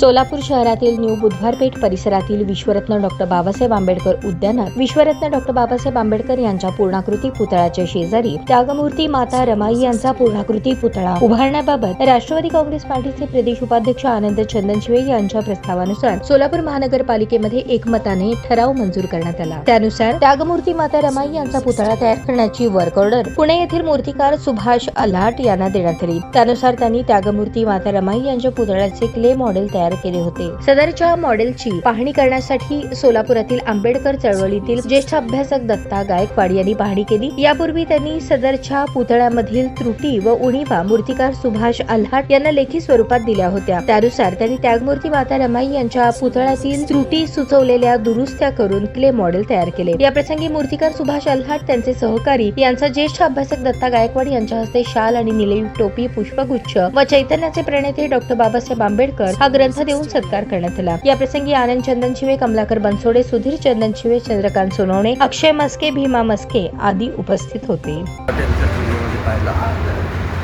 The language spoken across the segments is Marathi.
सोलापूर शहरातील न्यू बुधवारपेठ परिसरातील विश्वरत्न डॉक्टर बाबासाहेब आंबेडकर उद्यानात विश्वरत्न डॉक्टर बाबासाहेब आंबेडकर यांच्या पूर्णाकृती पुतळ्याच्या शेजारी त्यागमूर्ती माता रमाई यांचा पूर्णाकृती पुतळा उभारण्याबाबत राष्ट्रवादी काँग्रेस पार्टीचे प्रदेश उपाध्यक्ष आनंद चंदनशिवे यांच्या प्रस्तावानुसार सोलापूर महानगरपालिकेमध्ये एकमताने ठराव मंजूर करण्यात आला। त्यानुसार त्यागमूर्ती माता रमाई यांचा पुतळा तयार करण्याची वर्क ऑर्डर पुणे येथील मूर्तिकार सुभाष आल्हाट यांना देण्यात आली। त्यानुसार त्यांनी त्यागमूर्ती माता रमाई यांच्या पुतळ्याचे क्ले मॉडेल तयार केले होते। सदरच्या मॉडेलची पाहणी करण्यासाठी सोलापुरातील आंबेडकर चळवळीतील ज्येष्ठ अभ्यासक दत्ता गायकवाड यांनी पाहणी केली। यापूर्वी त्यांनी सदरच्या पुतळ्यामधील त्रुटी व उणीवा मूर्तिकार सुभाष आल्हाट यांना लेखी स्वरूपात दिल्या होत्या। त्यानुसार त्यांनी त्यागमूर्ती माता रमाई यांच्या पुतळ्यातील त्रुटी सुचवलेल्या दुरुस्त्या करून क्ले मॉडेल तयार केले। या प्रसंगी मूर्तिकार सुभाष आल्हाट, त्यांचे सहकारी यांचा ज्येष्ठ अभ्यासक दत्ता गायकवाड यांच्या हस्ते शाल आणि निळी टोपी, पुष्पगुच्छ व चैतन्याचे प्रणेते डॉक्टर बाबासाहेब आंबेडकर हा ग्रंथ देऊन सत्कार करण्यात आला। या प्रसंगी आनंद चंदनशिवे, कमलाकर बनसोडे, सुधीर चंदनशिवे, चंद्रकांत सोनवणे, अक्षय मस्के, भीमा मस्के आदी उपस्थित होते।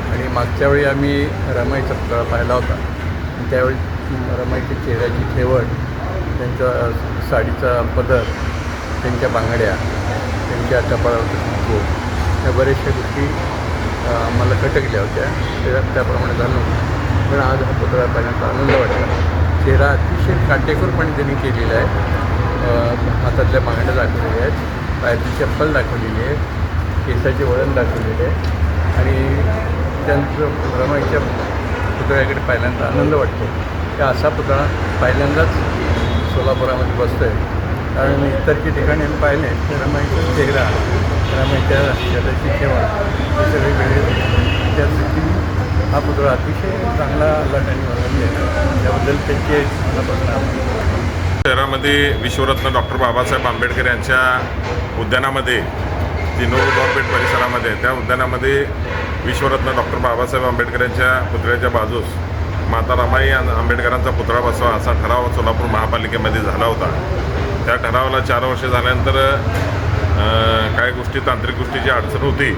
आणि मागच्या वेळी आम्ही रमाईचा पुतळा पाहिला होता। त्यावेळी रमाईची चेहऱ्याची ठेवट, त्यांचा साडीचा पदर, त्यांच्या बांगड्या, त्यांच्या कपाळावरचा कुंकू, या बऱ्याचशा गोष्टी मला खटकल्या होत्या। त्याप्रमाणे झालं नव्हतं, पण आज हा पुतळा पाहण्याचा आनंद वाटला। चेहरा अतिशय काटेकोरपणे त्यांनी केलेला आहे। हातातल्या बांगड्या दाखवलेल्या आहेत, पायाची चप्पल दाखवलेली आहे, केसाचे वळण दाखवलेले आहे आणि त्यांचं रमाईच्या पुतळ्याकडे पाहिल्यानंतर आनंद वाटतो की असा पुतळा पहिल्यांदाच सोलापुरामध्ये बसतो आहे। कारण इतरच्या ठिकाणी आम्ही पाहिले तर रमाईचा चेहरा, रमाईच्या शरीराची ठेवा हे सगळे वेगळे, त्यासाठी हा पुतळा अतिशय चांगला लढाणी बनवली आहे। त्याबद्दल त्यांचे मनापासून आभार। शहरामध्ये विश्वरत्न डॉक्टर बाबासाहेब आंबेडकर यांच्या उद्यानामध्ये जी न्यू बुधवारपेठ परिसरामध्ये त्या उद्यानामध्ये विश्वरत्न डॉक्टर बाबासाहेब आंबेडकर यांच्या पुतळ्याच्या बाजूस माता रमाई आंबेडकरांचा पुतळा बसवा असा ठराव सोलापूर महापालिकेमध्ये झाला होता। त्या ठरावाला 4 वर्षे झाल्यानंतर काही गोष्टी, तांत्रिक गोष्टीची अडचण होती।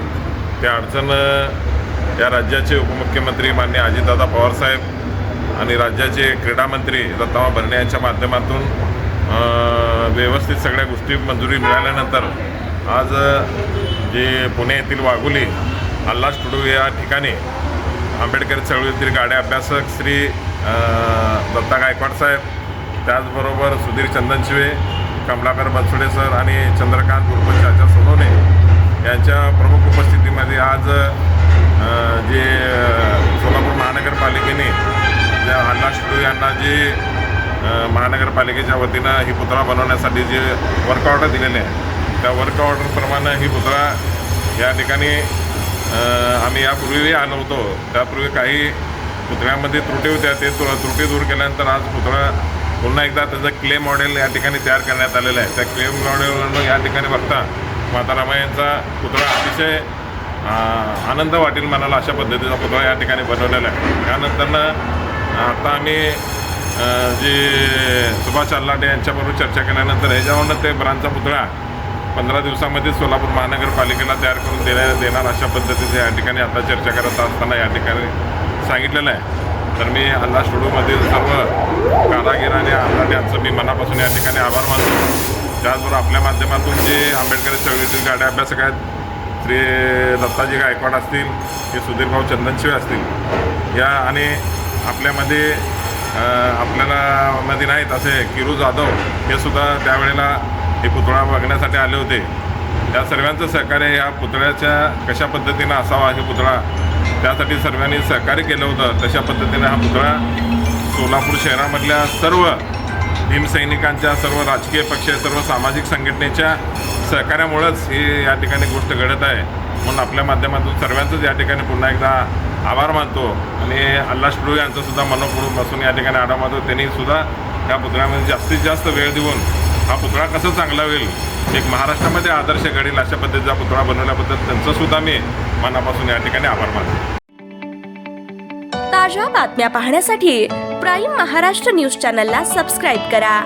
त्या अडचण या राज्याचे उपमुख्यमंत्री माननीय अजितदादा पवारसाहेब आणि राज्याचे क्रीडा मंत्री रत्नाबा भरणे यांच्या माध्यमातून व्यवस्थित सगळ्या गोष्टी मंजुरी मिळाल्यानंतर आज जे पुणे येथील वाघोली आल्हा स्टुडिओ या ठिकाणी आंबेडकर चळवळीतील गाड्या अभ्यासक श्री दत्ता गायकवाड साहेब, त्याचबरोबर सुधीर चंदनशिवे, कमलाकर बनसोडे सर आणि चंद्रकांत चाचा सोनवणे यांच्या प्रमुख उपस्थितीमध्ये आज जे सोलापूर महानगरपालिकेने ज्या आल्हा स्टुडिओ यांना जे महानगरपालिकेच्या वतीनं ही पुतळा बनवण्यासाठी जे वर्क ऑर्डर दिलेले आहे, त्या वर्क ऑर्डरप्रमाणे ही पुतळा या ठिकाणी आम्ही यापूर्वीही आलो होतो। त्यापूर्वी काही पुतळ्यामध्ये त्रुटी होत्या, ते त्रुटी दूर केल्यानंतर आज पुतळा पुन्हा एकदा त्याचं क्ले मॉडेल या ठिकाणी तयार करण्यात आलेलं आहे। त्या क्ले मॉडेलवरून या ठिकाणी बघता माता रमाई यांचा पुतळा अतिशय आनंद वाटेल मनाला, अशा पद्धतीचा पुतळा या ठिकाणी बनवलेला आहे। त्यानंतरनं आता आम्ही जे सुभाष आल्हाटे यांच्याबरोबर चर्चा केल्यानंतर ह्याच्यावरून ते ब्रांचा पुतळा 15 दिवसामध्ये सोलापूर महानगरपालिकेला तयार करून देणार अशा पद्धतीचे या ठिकाणी आता चर्चा करत असताना या ठिकाणी सांगितलेलं आहे। तर मी आल्हा स्टुडिओमधील सर्व कारागीर आणि आल्हाट यांचं मी मनापासून या ठिकाणी आभार मानतो। त्याचबरोबर आपल्या माध्यमातून जे आंबेडकर चळवळीतील गाड्या अभ्यासक आहेत, श्री दत्ताजी गायकवाड असतील, हे सुधीरभाऊ चंदनशिवे असतील, या आणि आपल्यामध्ये आपल्याला मध्ये नाहीत असे किरू जाधव, हे सुद्धा त्यावेळेला हे पुतळा बघण्यासाठी आले होते। त्या सर्वांचं सहकार्य या पुतळ्याच्या कशा पद्धतीनं असावा हे पुतळा, त्यासाठी सर्वांनी सहकार्य केलं होतं। तशा पद्धतीने हा पुतळा सोलापूर शहरामधल्या सर्व भीमसैनिकांच्या, सर्व राजकीय पक्ष, सर्व सामाजिक संघटनेच्या सहकार्यामुळेच ही या ठिकाणी गोष्ट घडत आहे। म्हणून आपल्या माध्यमातून सर्वांचंच या ठिकाणी पुन्हा एकदा आभार मानतो आणि आल्हा स्टुडिओ यांचं सुद्धा मनपूर्वक बसून या ठिकाणी आढावा मानतो। त्यांनी सुद्धा या पुतळ्यामध्ये जास्तीत जास्त वेळ देऊन हा पुतळा कसा चांगला होईल, एक महाराष्ट्रामध्ये आदर्श घडेल अशा पद्धतीचा पुतळा बनवल्याबद्दल त्यांचं सुद्धा मी मनापासून या ठिकाणी आभार मानतो। ताज्या बातम्या पाहण्यासाठी प्राईम महाराष्ट्र न्यूज चॅनलला सबस्क्राईब करा।